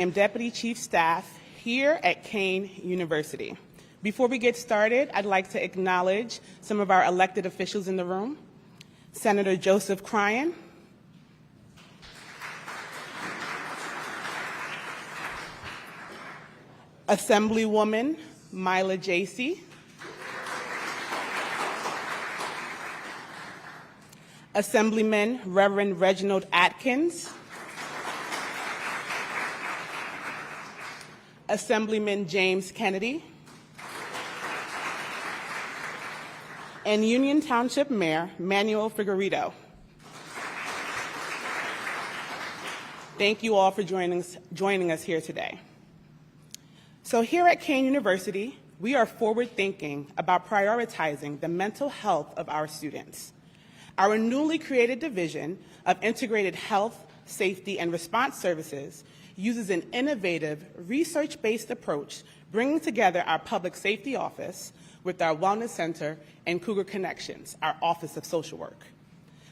I'm Deputy Chief Staff here at Kean University. Before we get started, I'd like to acknowledge some of our elected officials in the room. Senator Joseph Kean, Assemblywoman Myla Jacey, Assemblyman Reverend Reginald Atkins, Assemblyman James Kennedy, and Union Township Mayor Manuel Figueredo. Thank you all for joining us here today. So here at Kean University, we are forward-thinking about prioritizing the mental health of our students. Our newly created Division of Integrated Health, Safety, and Response Services uses an innovative, research-based approach, bringing together our Public Safety Office with our Wellness Center and Cougar Connections, our Office of Social Work.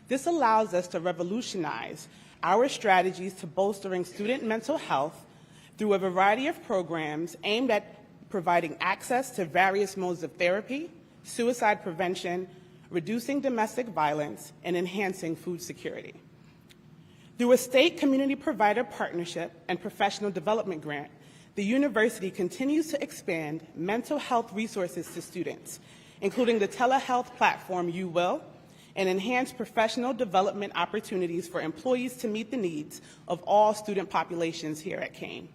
This allows us to revolutionize our strategies to bolstering student mental health through a variety of programs aimed at providing access to various modes of therapy, suicide prevention, reducing domestic violence, and enhancing food security. Through a state community provider partnership and professional development grant, the university continues to expand mental health resources to students, including the telehealth platform You Will, and enhance professional development opportunities for employees to meet the needs of all student populations here at Kean.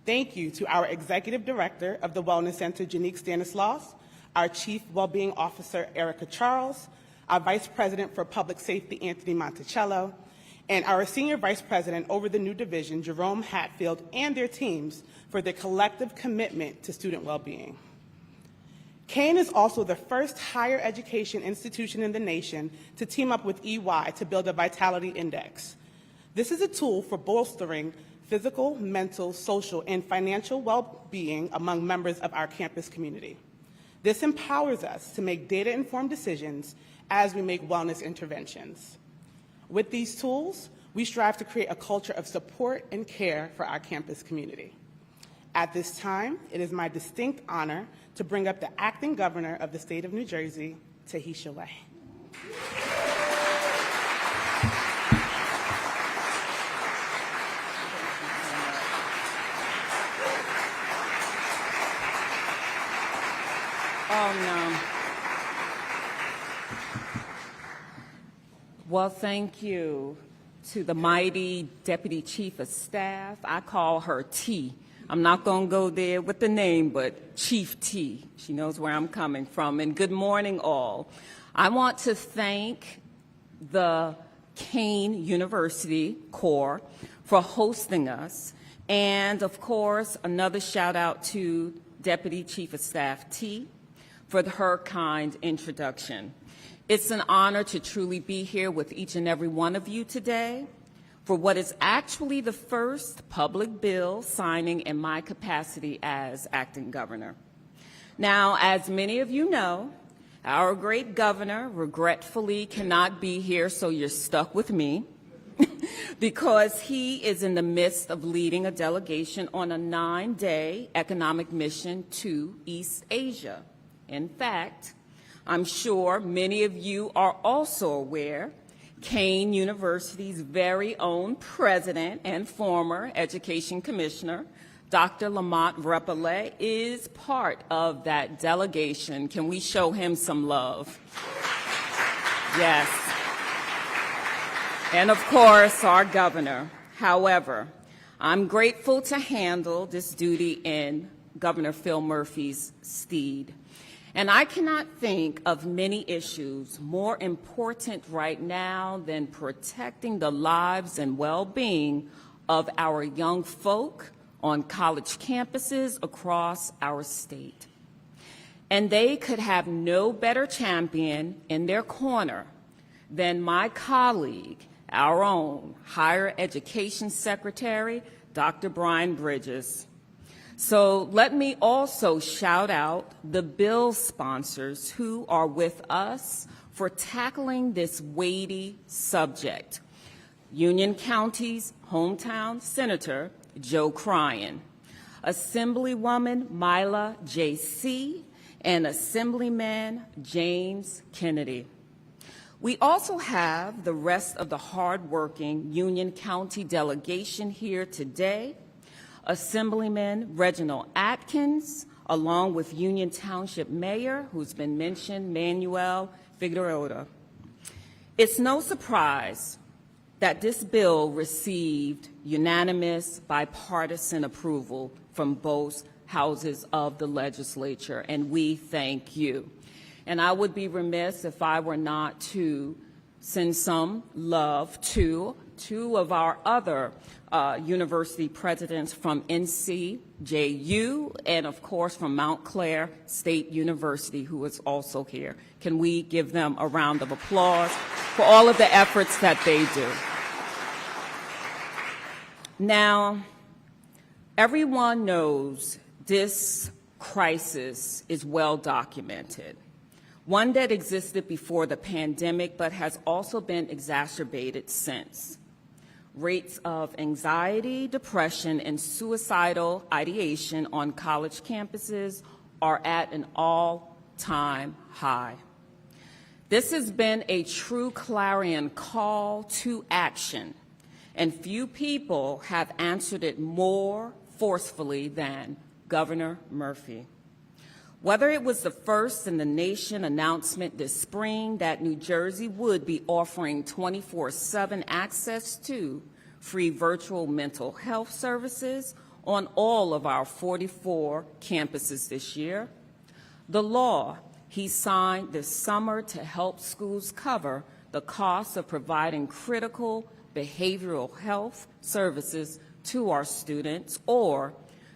Thank you to our Executive Director of the Wellness Center, Janique Stanislaus, our Chief Wellbeing Officer, Erica Charles, our Vice President for Public Safety, Anthony Monticello, and our Senior Vice President over the new division, Jerome Hatfield, and their teams for their collective commitment to student well-being. Kean is also the first higher education institution in the nation to team up with EY to build a Vitality Index. This is a tool for bolstering physical, mental, social, and financial well-being among members of our campus community. This empowers us to make data-informed decisions as we make wellness interventions. With these tools, we strive to create a culture of support and care for our campus community. At this time, it is my distinct honor to bring up the acting governor of the state of New Jersey, Tahisha Way. Oh, no. Well, thank you to the mighty Deputy Chief of Staff. I call her T. I'm not going to go there with the name, but Chief T. She knows where I'm coming from. And good morning, all. I want to thank the Kean University Corps for hosting us. And, of course, another shout-out to Deputy Chief of Staff T for her kind introduction. It's an honor to truly be here with each and every one of you today for what is actually the first public bill signing in my capacity as acting governor. Now, as many of you know, our great governor regretfully cannot be here, so you're stuck with me, because he is in the midst of leading a delegation on a 9-day economic mission to East Asia. In fact, I'm sure many of you are also aware Kean University's very own president and former education commissioner, Dr. Lamont Repole, is part of that delegation. Can we show him some love? Yes. And of course, our governor. However, I'm grateful to handle this duty in Governor Phil Murphy's stead. And I cannot think of many issues more important right now than protecting the lives and well-being of our young folk on college campuses across our state. And they could have no better champion in their corner than my colleague, our own Higher Education Secretary, Dr. Brian Bridges. So let me also shout out the bill sponsors who are with us for tackling this weighty subject. Union County's hometown Senator Joe Cryan, Assemblywoman Myla J.C., and Assemblyman James Kennedy. We also have the rest of the hardworking Union County delegation here today, Assemblyman Reginald Atkins, along with Union Township Mayor, who's been mentioned, Manuel Figueroa. It's no surprise that this bill received unanimous bipartisan approval from both houses of the legislature, and we thank you. And I would be remiss if I were not to send some love to two of our other university presidents from NCJU and, of course, from Mount Clair State University, who is also here. Can we give them a round of applause for all of the efforts that they do? Now, everyone knows this crisis is well documented, one that existed before the pandemic but has also been exacerbated since. Rates of anxiety, depression, and suicidal ideation on college campuses are at an all-time high. This has been a true clarion call to action, and few people have answered it more forcefully than Governor Murphy. Whether it was the first in the nation announcement this spring that New Jersey would be offering 24/7 access to free virtual mental health services on all of our 44 campuses this year, the law he signed this summer to help schools cover the cost of providing critical behavioral health services to our students, or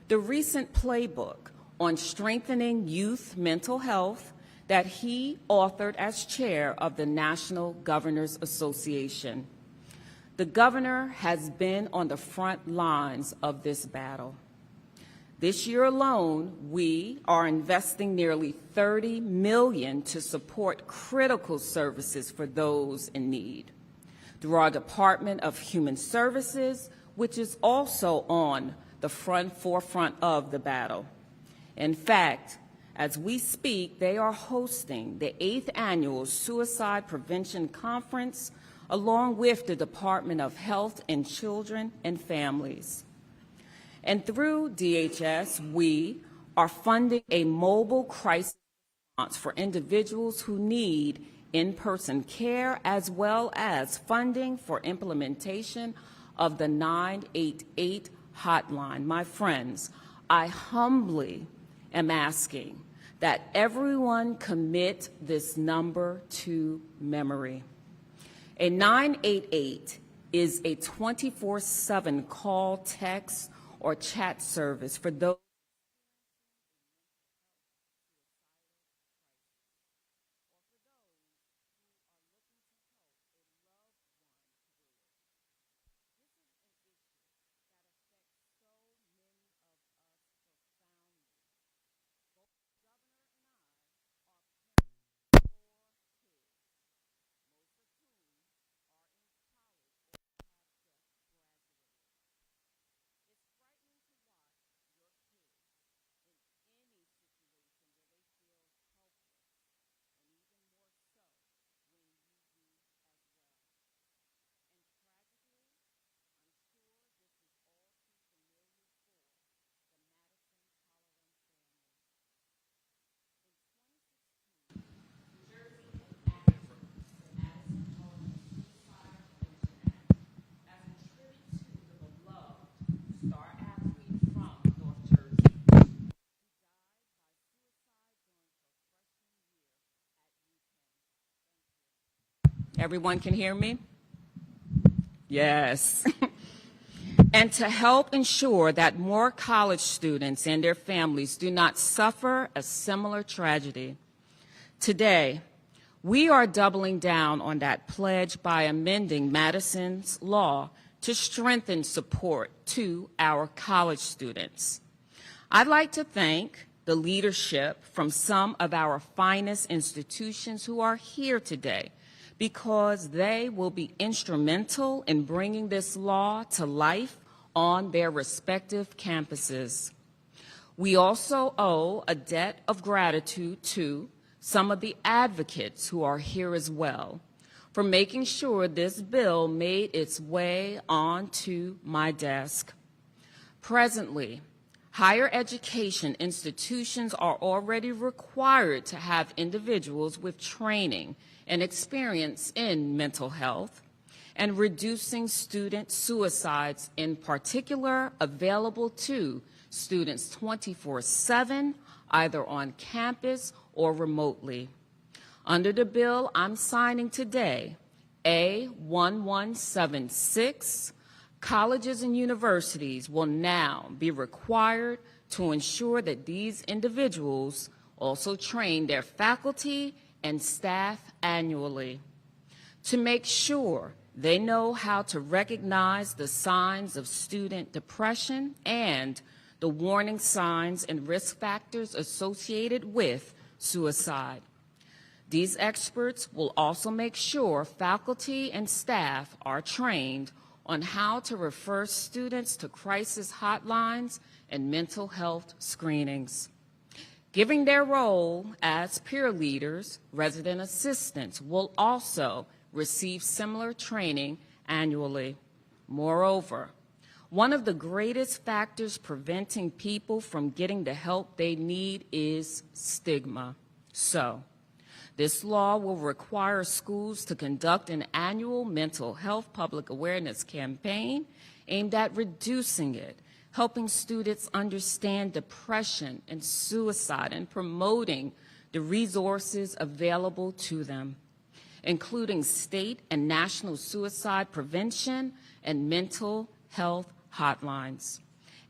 the recent playbook on strengthening youth mental health that he authored as chair of the National Governors Association. The governor has been on the front lines of this battle. This year alone, we are investing nearly $30 million to support critical services for those in need through our Department of Human Services, which is also on the forefront of the battle. In fact, as we speak, they are hosting the 8th Annual Suicide Prevention Conference along with the Department of Health and Children and Families. And through DHS, we are funding a mobile crisis response for individuals who need in-person care, as well as funding for implementation of the 988 hotline. My friends, I humbly am asking that everyone commit this number to memory. A 988 is a 24/7 call, text, or chat service for those Everyone can hear me? Yes. And to help ensure that more college students and their families do not suffer a similar tragedy. Today, we are doubling down on that pledge by amending Madison's law to strengthen support to our college students. I'd like to thank the leadership from some of our finest institutions who are here today, because they will be instrumental in bringing this law to life on their respective campuses. We also owe a debt of gratitude to some of the advocates who are here as well for making sure this bill made its way onto my desk. Presently, higher education institutions are already required to have individuals with training and experience in mental health and reducing student suicides, in particular, available to students 24/7, either on campus or remotely. Under the bill I'm signing today, A1176, colleges and universities will now be required to ensure that these individuals also train their faculty and staff annually to make sure they know how to recognize the signs of student depression and the warning signs and risk factors associated with suicide. These experts will also make sure faculty and staff are trained on how to refer students to crisis hotlines and mental health screenings. Given their role as peer leaders, resident assistants will also receive similar training annually. Moreover, one of the greatest factors preventing people from getting the help they need is stigma. So, this law will require schools to conduct an annual mental health public awareness campaign aimed at reducing it, helping students understand depression and suicide, and promoting the resources available to them, including state and national suicide prevention and mental health hotlines.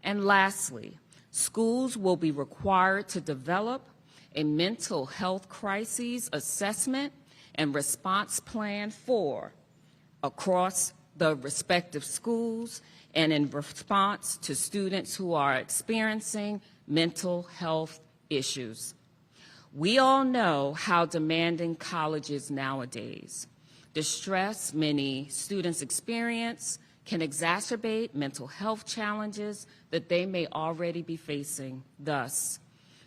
And lastly, schools will be required to develop a mental health crises assessment and response plan for across the respective schools and in response to students who are experiencing mental health issues. We all know how demanding college is nowadays. The stress many students experience can exacerbate mental health challenges that they may already be facing. Thus,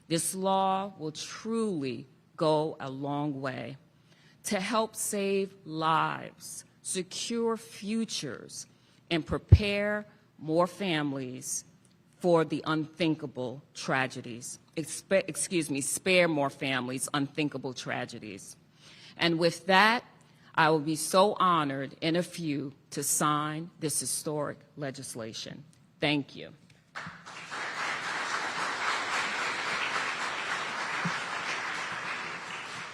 this law will truly go a long way to help save lives, secure futures, and prepare more families for the unthinkable tragedies. Spare more families unthinkable tragedies. And with that, I will be so honored in a few to sign this historic legislation. Thank you.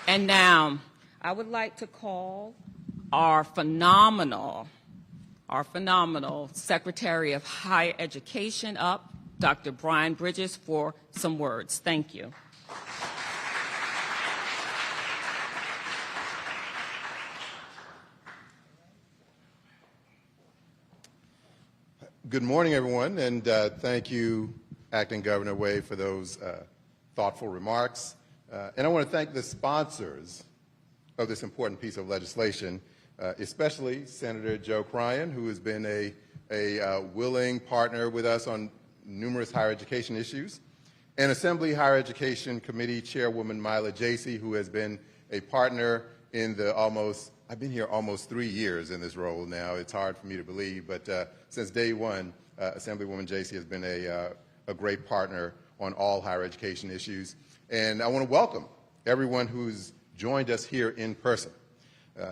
And now, I would like to call our phenomenal Secretary of Higher Education up, Dr. Brian Bridges, for some words. Thank you. Good morning, everyone, and thank you, Acting Governor Wade, for those thoughtful remarks. And I want to thank the sponsors of this important piece of legislation, especially Senator Joe Cryan, who has been a willing partner with us on numerous higher education issues, and Assembly Higher Education Committee Chairwoman Myla Jacey, who has been a partner in the I've been here almost 3 years in this role now. It's hard for me to believe, but since day one, Assemblywoman Jacey has been a great partner on all higher education issues. And I want to welcome everyone who's joined us here in person.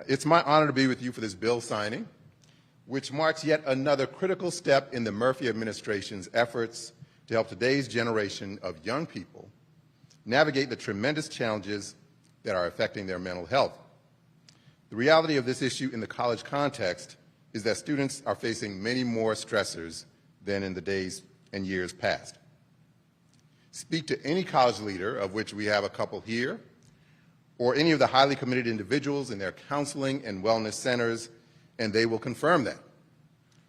It's my honor to be with you for this bill signing, which marks yet another critical step in the Murphy administration's efforts to help today's generation of young people navigate the tremendous challenges that are affecting their mental health. The reality of this issue in the college context is that students are facing many more stressors than in the days and years past. Speak to any college leader, of which we have a couple here, or any of the highly committed individuals in their counseling and wellness centers, and they will confirm that.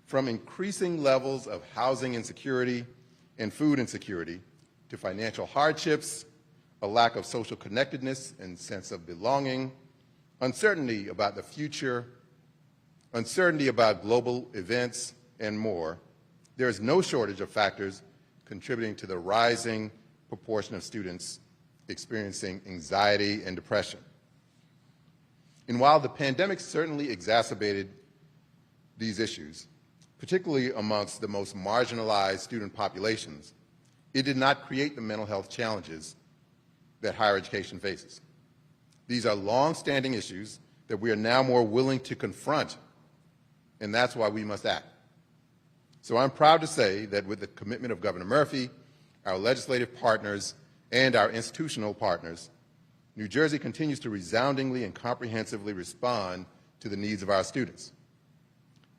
From increasing levels of housing insecurity and food insecurity to financial hardships, a lack of social connectedness and sense of belonging, uncertainty about the future, uncertainty about global events, and more, there is no shortage of factors contributing to the rising proportion of students experiencing anxiety and depression. And while the pandemic certainly exacerbated these issues, particularly amongst the most marginalized student populations, it did not create the mental health challenges that higher education faces. These are long-standing issues that we are now more willing to confront, and that's why we must act. So I'm proud to say that with the commitment of Governor Murphy, our legislative partners, and our institutional partners, New Jersey continues to resoundingly and comprehensively respond to the needs of our students.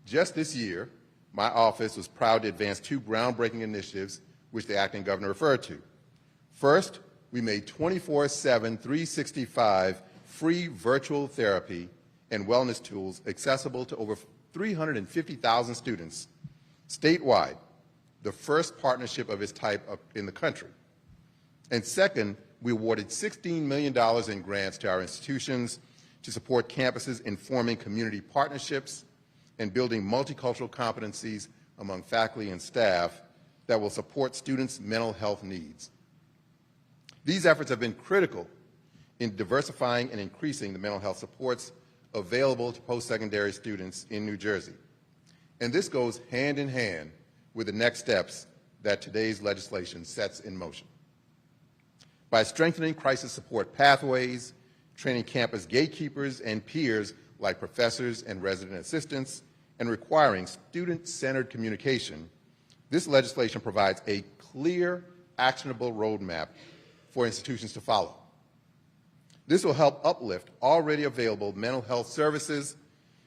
Just this year, my office was proud to advance two groundbreaking initiatives which the acting governor referred to. First, we made 24/7, 365 free virtual therapy and wellness tools accessible to over 350,000 students statewide, the first partnership of its type in the country. And second, we awarded $16 million in grants to our institutions to support campuses in forming community partnerships and building multicultural competencies among faculty and staff that will support students' mental health needs. These efforts have been critical in diversifying and increasing the mental health supports available to post-secondary students in New Jersey. And this goes hand in hand with the next steps that today's legislation sets in motion. By strengthening crisis support pathways, training campus gatekeepers and peers like professors and resident assistants, and requiring student-centered communication, this legislation provides a clear, actionable roadmap for institutions to follow. This will help uplift already available mental health services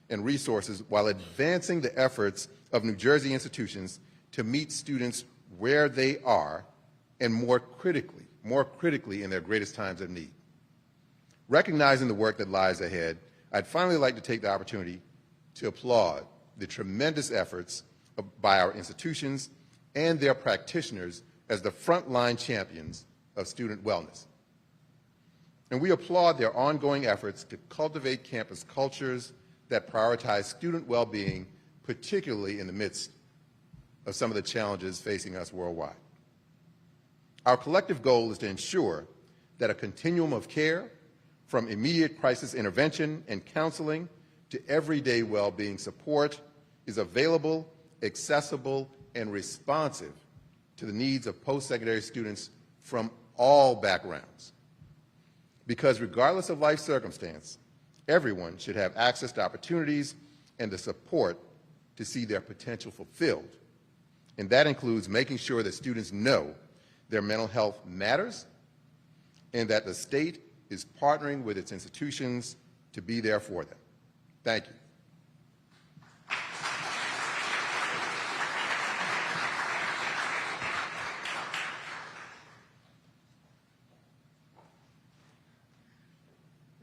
and resources while advancing the efforts of New Jersey institutions to meet students where they are and more critically in their greatest times of need. Recognizing the work that lies ahead, I'd finally like to take the opportunity to applaud the tremendous efforts by our institutions and their practitioners as the frontline champions of student wellness. And we applaud their ongoing efforts to cultivate campus cultures that prioritize student well-being, particularly in the midst of some of the challenges facing us worldwide. Our collective goal is to ensure that a continuum of care, from immediate crisis intervention and counseling to everyday well-being support, is available, accessible, and responsive to the needs of post-secondary students from all backgrounds. Because regardless of life circumstance, everyone should have access to opportunities and the support to see their potential fulfilled. And that includes making sure that students know their mental health matters and that the state is partnering with its institutions to be there for them. Thank you.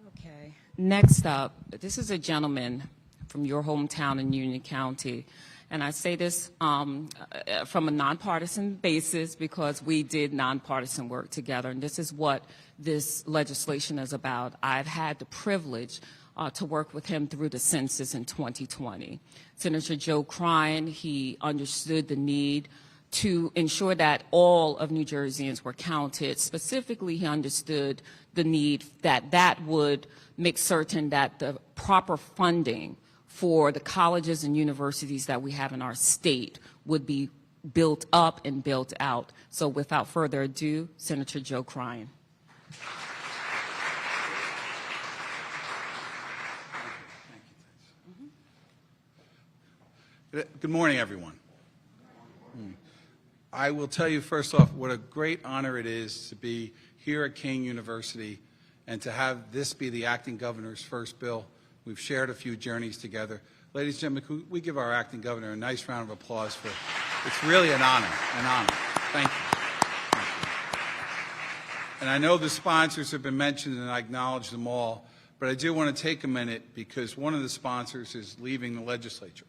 Okay. Next up, this is a gentleman from your hometown in Union County. And I say this from a nonpartisan basis because we did nonpartisan work together. And this is what this legislation is about. I've had the privilege to work with him through the census in 2020. Senator Joe Kean, he understood the need to ensure that all of New Jerseyans were counted. Specifically, he understood the need that would make certain that the proper funding for the colleges and universities that we have in our state would be built up and built out. So without further ado, Senator Joe Kean. Good morning, everyone. I will tell you first off what a great honor it is to be here at Kean University and to have this be the acting governor's first bill. We've shared a few journeys together. Ladies and gentlemen, could we give our acting governor a nice round of applause for, it's really an honor, an honor. Thank you. Thank you. And I know the sponsors have been mentioned and I acknowledge them all, but I do want to take a minute because one of the sponsors is leaving the legislature.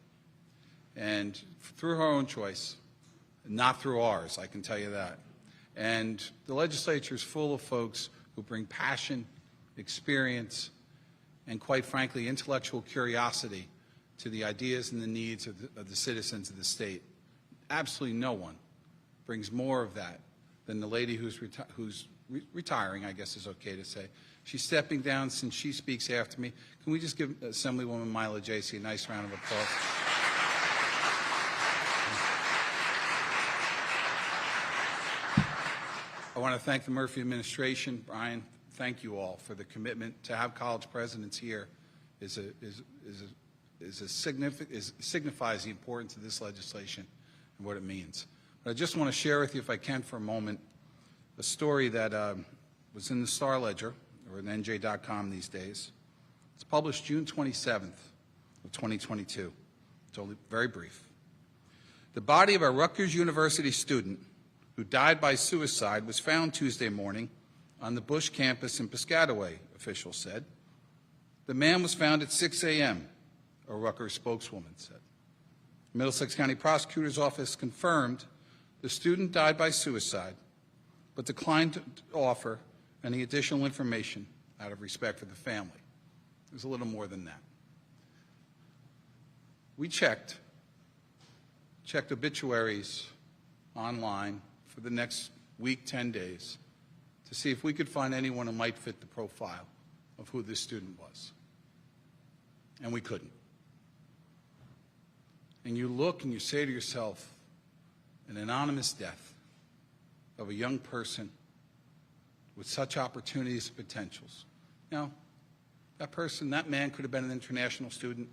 And through her own choice, not through ours, I can tell you that. And the legislature is full of folks who bring passion, experience, and quite frankly, intellectual curiosity to the ideas and the needs of the citizens of the state. absolutely no one brings more of that than the lady who's retiring, I guess is okay to say. She's stepping down since she speaks after me. Can we just give Assemblywoman Mila Jacey a nice round of applause? I want to thank the Murphy administration. Brian, thank you all for the commitment to have college presidents here. Signifies the importance of this legislation and what it means. But I just want to share with you, if I can for a moment, a story that was in the Star Ledger, or in NJ.com these days. It's published June 27th of 2022. It's only very brief. The body of a Rutgers University student who died by suicide was found Tuesday morning on the Bush campus in Piscataway, officials said. The man was found at 6 a.m., a Rutgers spokeswoman said. The Middlesex County Prosecutor's Office confirmed the student died by suicide, but declined to offer any additional information out of respect for the family. There's a little more than that. We checked obituaries online for the next week, 10 days, to see if we could find anyone who might fit the profile of who this student was. And we couldn't. And you look and you say to yourself, an anonymous death of a young person with such opportunities and potentials. Now, that man could have been an international student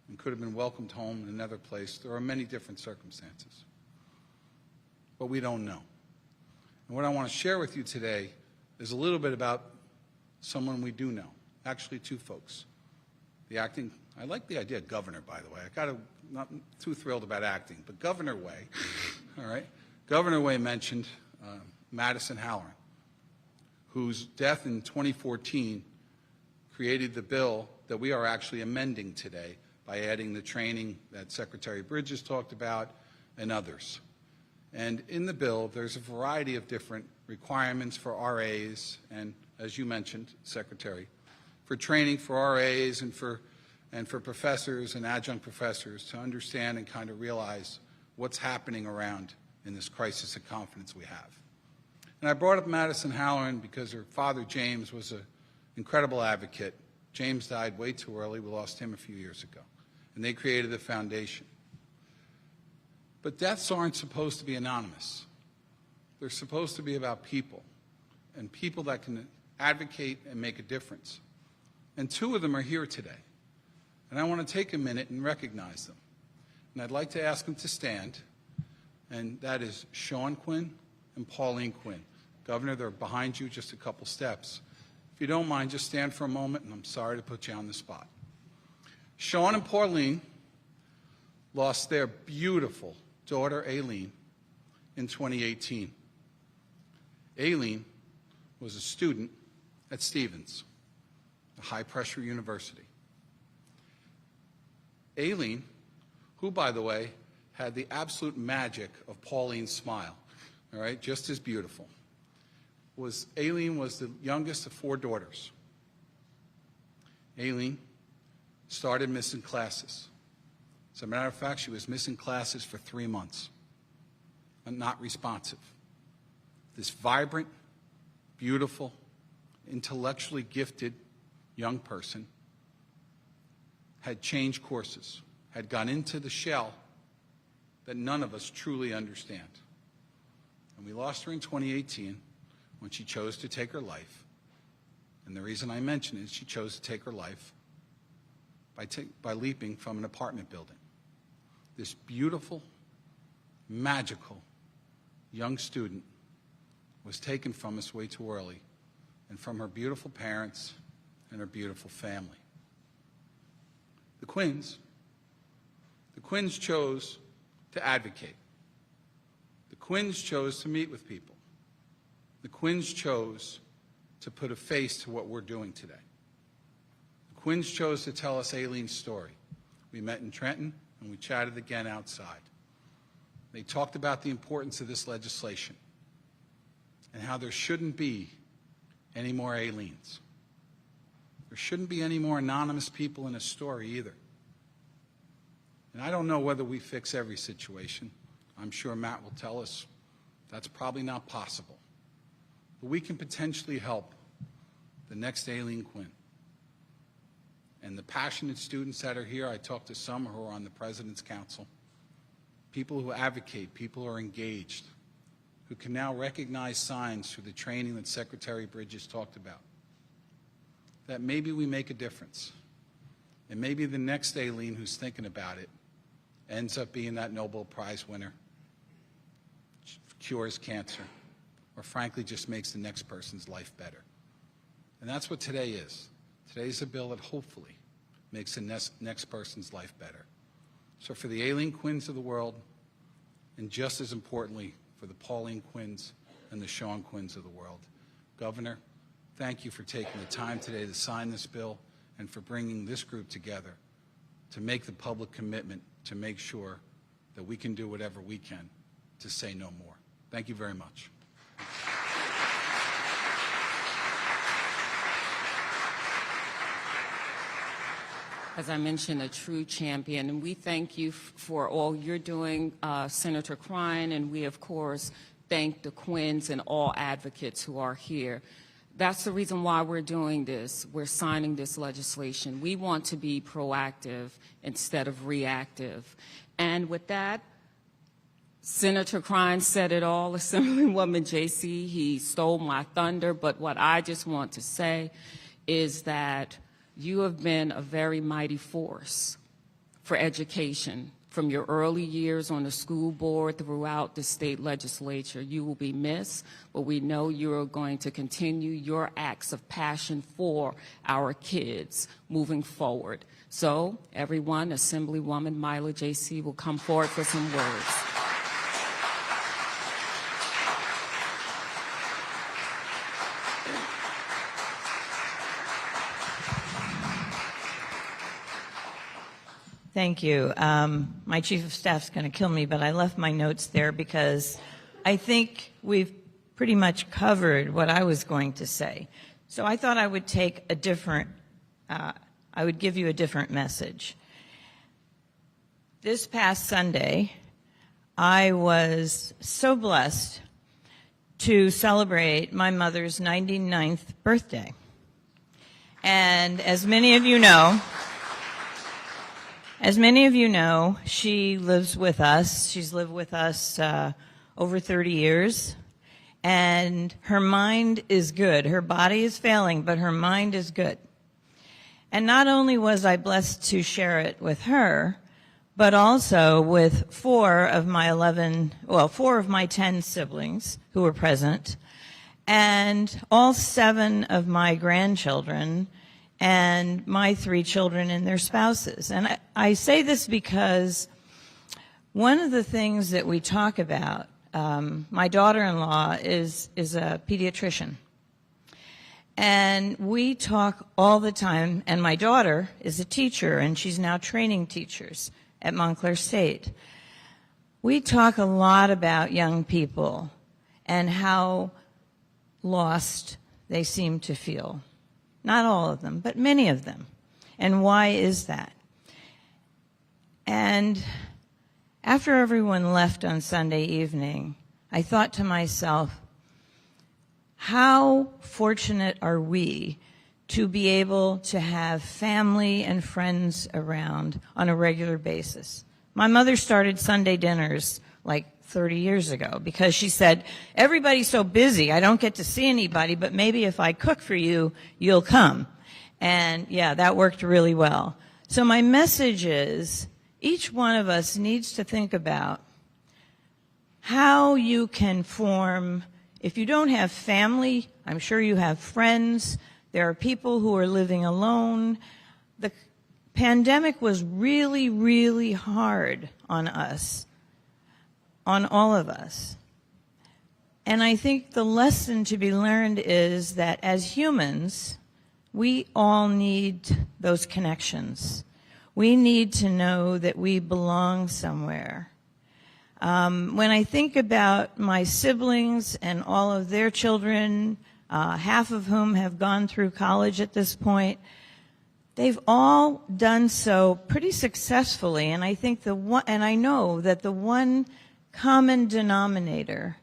and could have been welcomed home in another place. There are many different circumstances. But we don't know. And what I want to share with you today is a little bit about someone we do know. Actually, two folks. I like the idea of governor, by the way. Not too thrilled about acting, but Governor Way, all right? Governor Way mentioned Madison Halloran, whose death in 2014 created the bill that we are actually amending today by adding the training that Secretary Bridges talked about and others. And in the bill, there's a variety of different requirements for RAs and, as you mentioned, Secretary, for training for RAs and for professors and adjunct professors to understand and kind of realize what's happening around in this crisis of confidence we have. And I brought up Madison Halloran because her father, James, was an incredible advocate. James died way too early. We lost him a few years ago. And they created the foundation. But deaths aren't supposed to be anonymous. They're supposed to be about people, and people that can advocate and make a difference. And two of them are here today. And I want to take a minute and recognize them. And I'd like to ask them to stand, and that is Sean Quinn and Pauline Quinn. Governor, they're behind you just a couple steps. If you don't mind, just stand for a moment, and I'm sorry to put you on the spot. Sean and Pauline lost their beautiful daughter, Aileen, in 2018. Aileen was a student at Stevens, a high-pressure university. Aileen, who, by the way, had the absolute magic of Pauline's smile, all right, just as beautiful. Aileen was the youngest of 4 daughters. Aileen started missing classes. As a matter of fact, she was missing classes for 3 months, and not responsive. This vibrant, beautiful, intellectually gifted young person had changed courses, had gone into the shell that none of us truly understand. And we lost her in 2018 when she chose to take her life. And the reason I mention it is she chose to take her life by leaping from an apartment building. This beautiful, magical young student was taken from us way too early, and from her beautiful parents and her beautiful family. The Quinns chose to advocate. The Quinns chose to meet with people. The Quinns chose to put a face to what we're doing today. The Quinns chose to tell us Aileen's story. We met in Trenton, and we chatted again outside. They talked about the importance of this legislation and how there shouldn't be any more Aileens. There shouldn't be any more anonymous people in a story either. And I don't know whether we fix every situation. I'm sure Matt will tell us that's probably not possible. But we can potentially help the next Aileen Quinn. And the passionate students that are here, I talked to some who are on the President's Council, people who advocate, people who are engaged, who can now recognize signs through the training that Secretary Bridges talked about, that maybe we make a difference. And maybe the next Aileen who's thinking about it ends up being that Nobel Prize winner, cures cancer, or frankly just makes the next person's life better. And that's what today is. Today's a bill that hopefully makes the next person's life better. So for the Aileen Quinns of the world, and just as importantly, for the Pauline Quinns and the Sean Quinns of the world, Governor, thank you for taking the time today to sign this bill and for bringing this group together to make the public commitment to make sure that we can do whatever we can to say no more. Thank you very much. As I mentioned, a true champion, and we thank you for all you're doing, Senator Kean, and we, of course, thank the Quinns and all advocates who are here. That's the reason why we're doing this. We're signing this legislation. We want to be proactive instead of reactive. And with that, Senator Kean said it all, Assemblywoman J.C., he stole my thunder, but what I just want to say is that you have been a very mighty force for education. From your early years on the school board throughout the state legislature, you will be missed, but we know you are going to continue your acts of passion for our kids moving forward. So, everyone, Assemblywoman Myla J.C. will come forward for some words. Thank you. My chief of staff is going to kill me, but I left my notes there because I think we've pretty much covered what I was going to say. So I thought I would take a different, I would give you a different message. This past Sunday, I was so blessed to celebrate my mother's 99th birthday. And as many of you know, she lives with us. She's lived with us over 30 years. And her mind is good. Her body is failing, but her mind is good. And not only was I blessed to share it with her, but also with four of my 10 siblings who were present, and all 7 of my grandchildren, and my 3 children and their spouses. And I say this because one of the things that we talk about, my daughter-in-law is a pediatrician. And we talk all the time, and my daughter is a teacher, and she's now training teachers at Montclair State. We talk a lot about young people and how lost they seem to feel. Not all of them, but many of them. And why is that? And after everyone left on Sunday evening, I thought to myself, how fortunate are we to be able to have family and friends around on a regular basis? My mother started Sunday dinners like 30 years ago because she said, everybody's so busy, I don't get to see anybody, but maybe if I cook for you, you'll come. And yeah, that worked really well. So my message is, each one of us needs to think about how you can form, if you don't have family, I'm sure you have friends, there are people who are living alone. The pandemic was really, really hard on us, on all of us. And I think the lesson to be learned is that as humans, we all need those connections. We need to know that we belong somewhere. When I think about my siblings and all of their children, half of whom have gone through college at this point, they've all done so pretty successfully. And I think I know that the one common denominator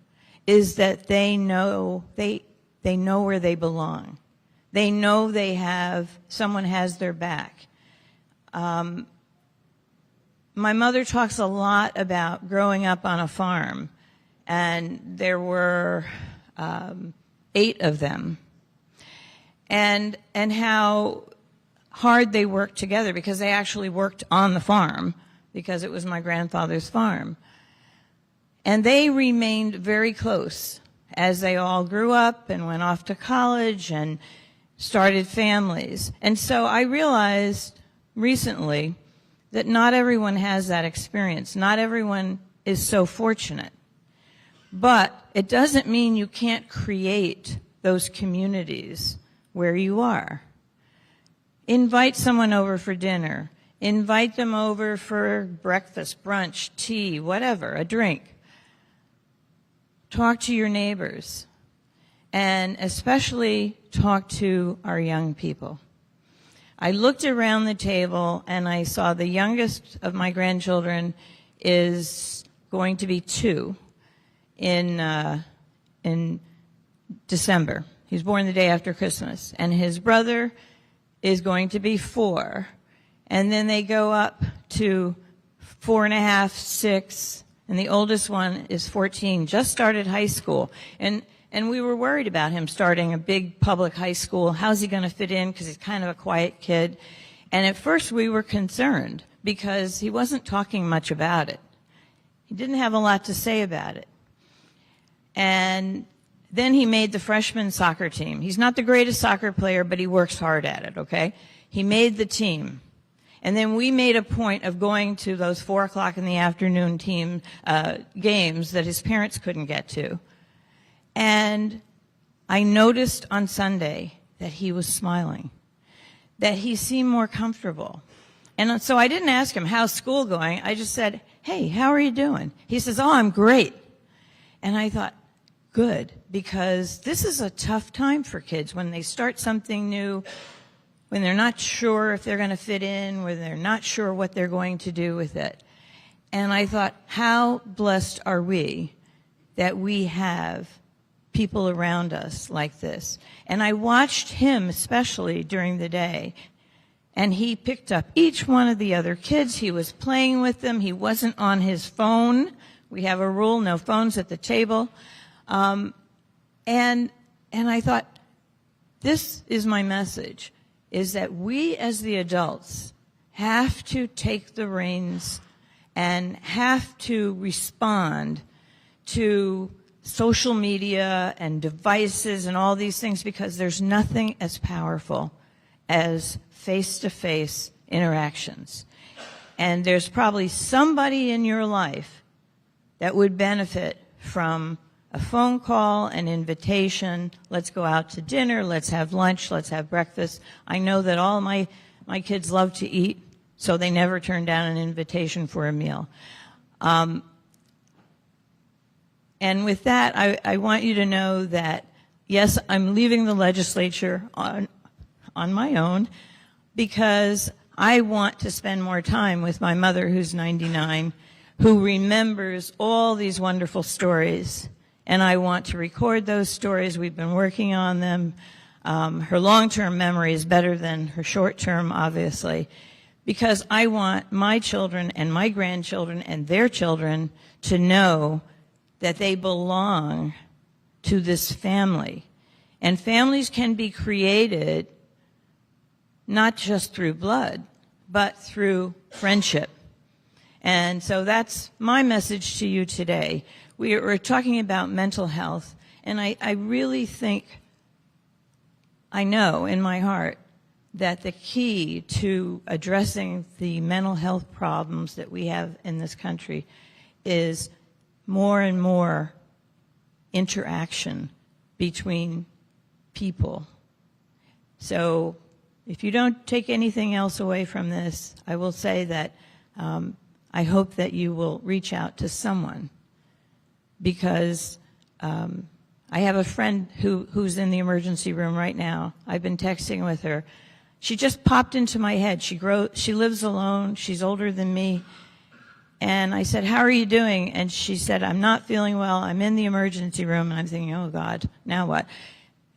is that they know where they belong. They know someone has their back. My mother talks a lot about growing up on a farm, and there were 8 of them, and how hard they worked together, because they actually worked on the farm, because it was my grandfather's farm. And they remained very close as they all grew up and went off to college and started families. And so I realized recently that not everyone has that experience. Not everyone is so fortunate. But it doesn't mean you can't create those communities where you are. Invite someone over for dinner. Invite them over for breakfast, brunch, tea, whatever, a drink. Talk to your neighbors. And especially talk to our young people. I looked around the table and I saw the youngest of my grandchildren is going to be 2 in December. He's born the day after Christmas. And his brother is going to be 4. And then they go up to 4.5, 6, and the oldest one is 14, just started high school. And we were worried about him starting a big public high school. How's he going to fit in? Because he's kind of a quiet kid. And at first we were concerned because he wasn't talking much about it. He didn't have a lot to say about it. And then he made the freshman soccer team. He's not the greatest soccer player, but he works hard at it, okay? He made the team. And then we made a point of going to those 4 o'clock in the afternoon team games that his parents couldn't get to. And I noticed on Sunday that he was smiling, that he seemed more comfortable. And so I didn't ask him, how's school going? I just said, hey, how are you doing? He says, oh, I'm great. And I thought, good, because this is a tough time for kids when they start something new, when they're not sure if they're going to fit in, when they're not sure what they're going to do with it. And I thought, how blessed are we that we have people around us like this. And I watched him, especially during the day, and he picked up each one of the other kids. He was playing with them. He wasn't on his phone. We have a rule, no phones at the table. And I thought, this is my message, is that we as the adults have to take the reins and have to respond to social media and devices and all these things, because there's nothing as powerful as face-to-face interactions. And there's probably somebody in your life that would benefit from a phone call, an invitation, let's go out to dinner, let's have lunch, let's have breakfast. I know that all my kids love to eat, so they never turn down an invitation for a meal. And with that, I want you to know that, yes, I'm leaving the legislature on my own because I want to spend more time with my mother, who's 99, who remembers all these wonderful stories. And I want to record those stories. We've been working on them. Her long-term memory is better than her short-term, obviously, because I want my children and my grandchildren and their children to know that they belong to this family. And families can be created not just through blood, but through friendship. And so that's my message to you today. We're talking about mental health, and I really think, I know in my heart, that the key to addressing the mental health problems that we have in this country is more and more interaction between people. So if you don't take anything else away from this, I will say that I hope that you will reach out to someone, because I have a friend who's in the emergency room right now. I've been texting with her. She just popped into my head. She lives alone. She's older than me. And I said, how are you doing? And she said, I'm not feeling well. I'm in the emergency room. And I'm thinking, oh, God, now what?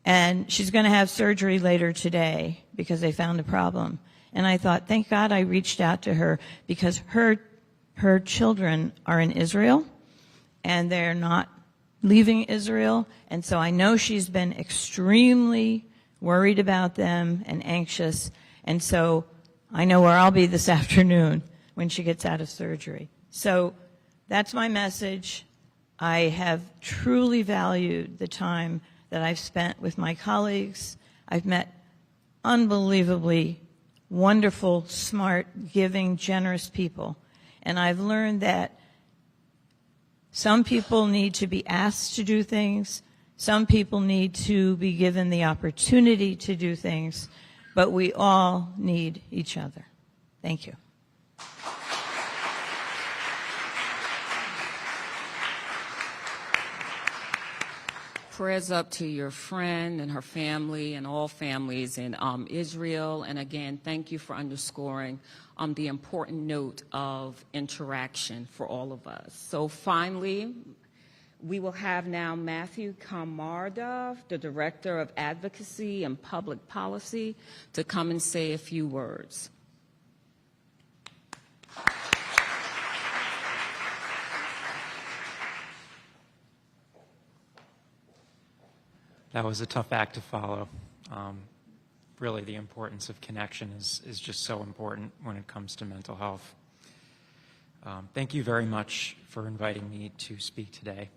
And she's going to have surgery later today because they found a problem. And I thought, thank God I reached out to her, because her children are in Israel, and they're not leaving Israel. And so I know she's been extremely worried about them and anxious. And so I know where I'll be this afternoon when she gets out of surgery. So that's my message. I have truly valued the time that I've spent with my colleagues. I've met unbelievably wonderful, smart, giving, generous people. And I've learned that some people need to be asked to do things. Some people need to be given the opportunity to do things. But we all need each other. Thank you. Prayers up to your friend and her family and all families in Israel. And again, thank you for underscoring the important note of interaction for all of us. So finally, we will have now Matthew Camarda, the Director of Advocacy and Public Policy, to come and say a few words. That was a tough act to follow. Really, the importance of connection is just so important when it comes to mental health. Thank you very much for inviting me to speak today.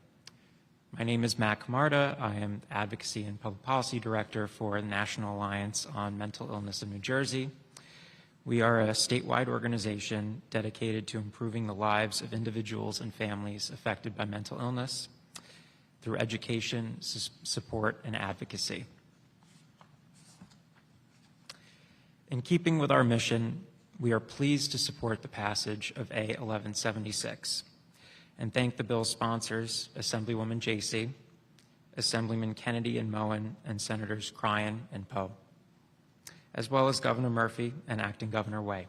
My name is Matt Camarda. I am Advocacy and Public Policy Director for the National Alliance on Mental Illness of New Jersey. We are a statewide organization dedicated to improving the lives of individuals and families affected by mental illness through education, support, and advocacy. In keeping with our mission, we are pleased to support the passage of A 1176 and thank the bill's sponsors, Assemblywoman Jacey, Assemblyman Kennedy and Moen, and Senators Cryan and Poe, as well as Governor Murphy and Acting Governor Way.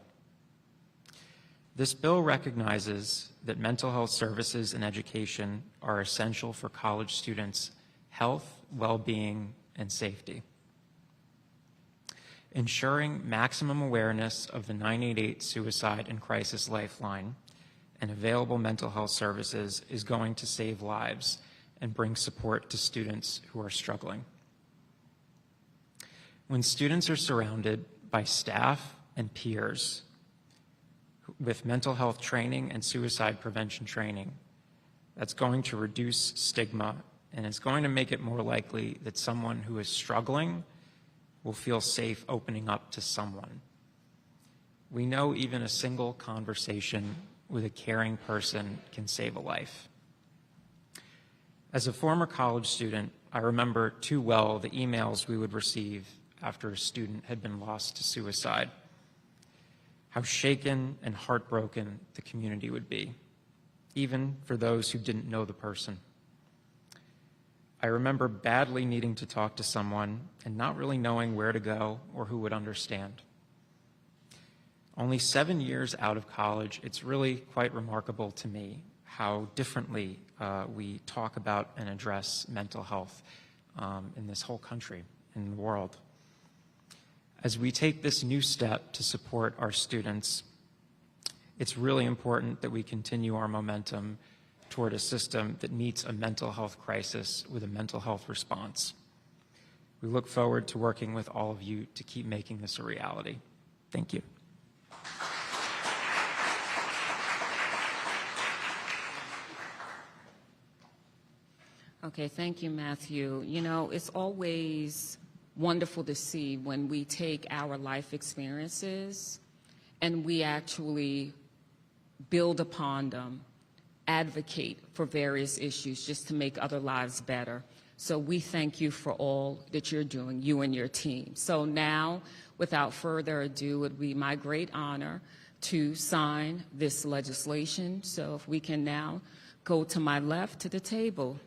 This bill recognizes that mental health services and education are essential for college students' health, well-being, and safety. Ensuring maximum awareness of the 988 Suicide and Crisis Lifeline and available mental health services is going to save lives and bring support to students who are struggling. When students are surrounded by staff and peers with mental health training and suicide prevention training, that's going to reduce stigma and is going to make it more likely that someone who is struggling will feel safe opening up to someone. We know even a single conversation with a caring person can save a life. As a former college student, I remember too well the emails we would receive after a student had been lost to suicide. How shaken and heartbroken the community would be, even for those who didn't know the person. I remember badly needing to talk to someone and not really knowing where to go or who would understand. Only 7 years out of college, it's really quite remarkable to me how differently we talk about and address mental health in this whole country, in the world. As we take this new step to support our students, it's really important that we continue our momentum toward a system that meets a mental health crisis with a mental health response. We look forward to working with all of you to keep making this a reality. Thank you. Okay, thank you, Matthew. You know, it's always wonderful to see when we take our life experiences and we actually build upon them, advocate for various issues just to make other lives better. So we thank you for all that you're doing, you and your team. So now, without further ado, it would be my great honor to sign this legislation. So if we can now go to my left to the table.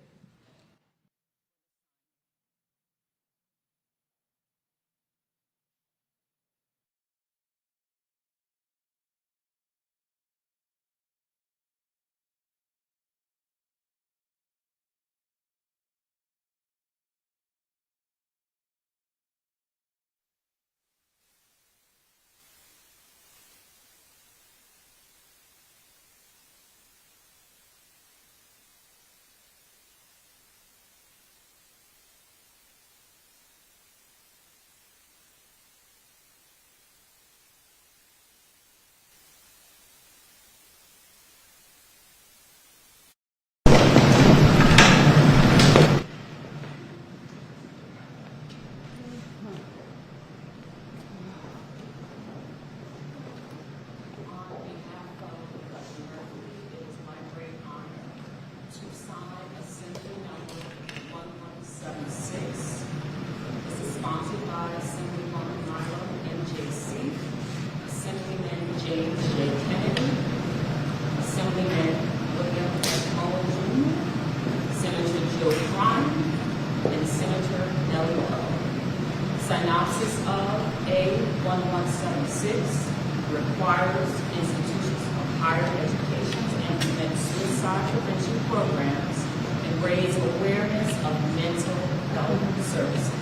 A1176 requires institutions of higher education to implement suicide prevention programs and raise awareness of mental health services.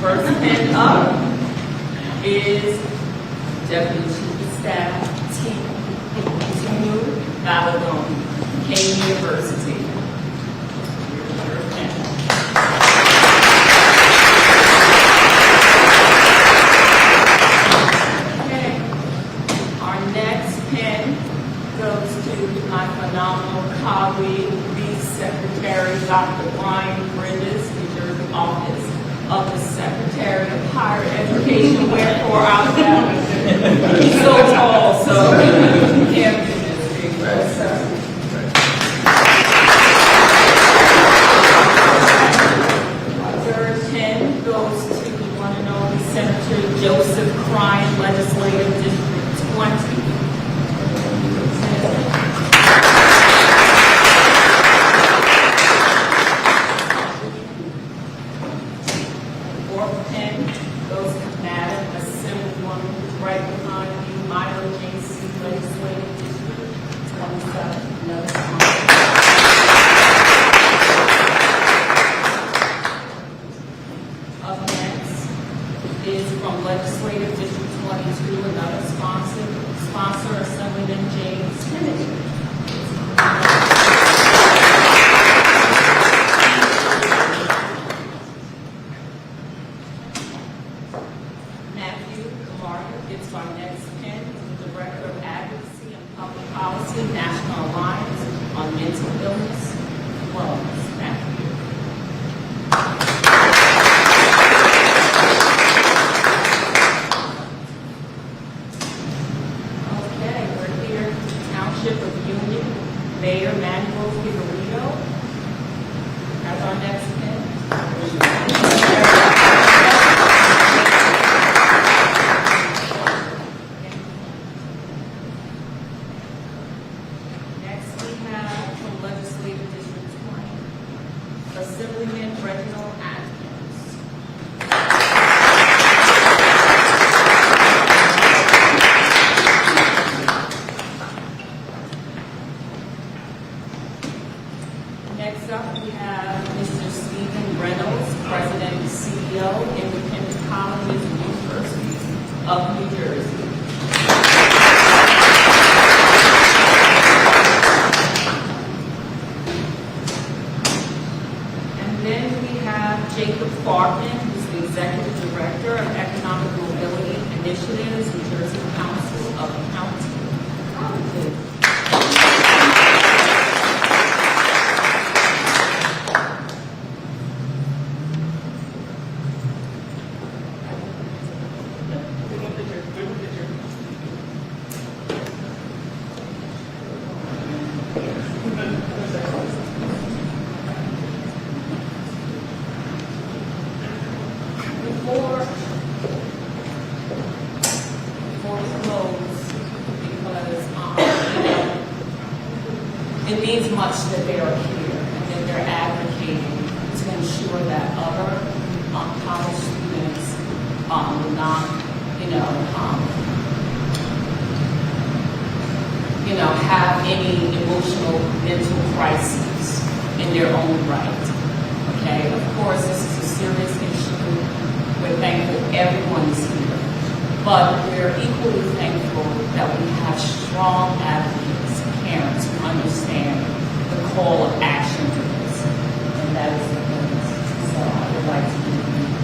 First pen up is Deputy Chief of Staff T. Valadon, Kean University. Your pen. Okay. Our next pen goes to my phenomenal colleague, the Secretary, Dr. Brian Bridges, New Jersey office of the Secretary of Higher Education, wherefore I'm down. He's so tall, so he can't do this big, Third 10 goes to the one and only Senator Joseph Kean, Legislative District 20. Is from Legislative District 22, another sponsor, Assemblyman James Kennedy. Matthew Camargo gets our next pen, the Director of Advocacy and Public Policy, National Alliance on Mental Illness and Wellness. Matthew. Mayor Manuel Figueredo as our next pen. Next we have from Legislative District 20, Assemblyman Reginald Atkins. Next up, we have Mr. Stephen Reynolds, President and CEO, Independent Colleges and Universities of New Jersey. And then we have Jacob Farkin, who's the Executive Director of Economic Mobility Initiatives, New Jersey Council of County Colleges. Before we close, because it means much that they are here and that they're advocating to ensure that other college students will not, have any emotional, mental crises in their own right. Okay, of course, this is a serious issue. We're thankful everyone is here, but we're equally thankful that we have strong advocates, parents who understand the call of action for this, and that is the goodness. So I would like to give you